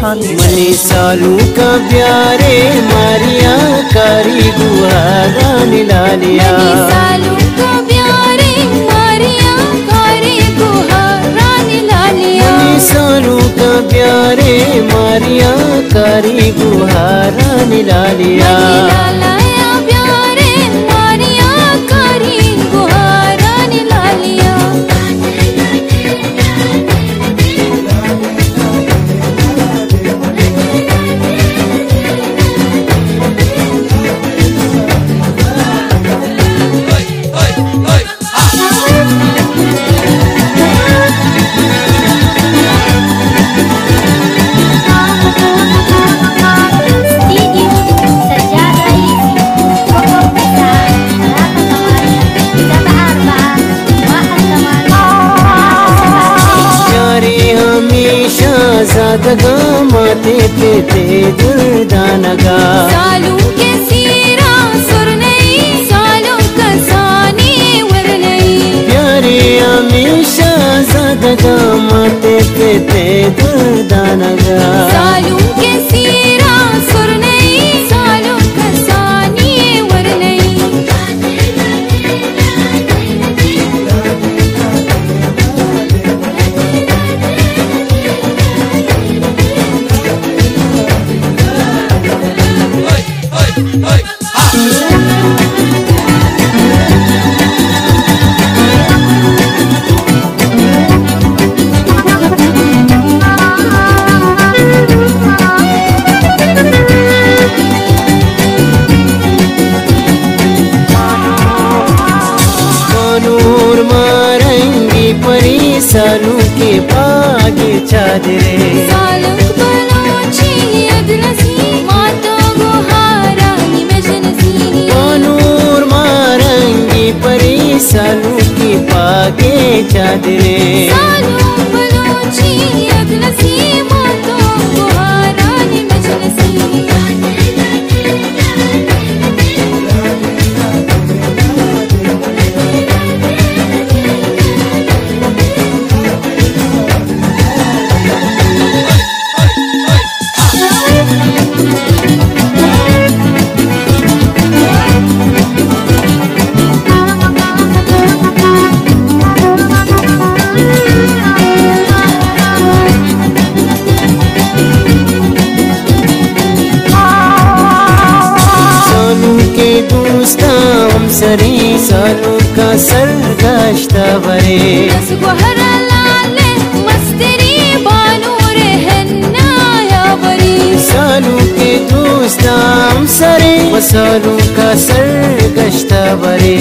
Money सालू का प्यारे मारिया कारी गुहारा निलालिया। सालू का प्यारे मारिया कारी गुहारा निलालिया। सालू का प्यारे मारिया कारी गुहारा निलालिया। ज़ादगा माते पे दुर्दानगा। सालू के सीरा सुर नहीं सालू का सानी वर नहीं। प्यारे हमेशा ज़ादगा माते पे दुर्दानगा। सालू के सीरा सुर नहीं सालू का सानी वर नहीं। परी सालू के पागे चादरे। सालू बलोची अदनसी मातो गुहारा निमजनसी। कानूर मारंगी परी सालू के पागे चादरे। सालू बलोची अदनसी मातो गुहारा निमजनसी। सरी सालू का सरगश्ता बरे। गुहरा लाले मस्तरी बानू रहना या बरी। सालू के दोस्ताम सरे सालू का सरगश्ता बरे।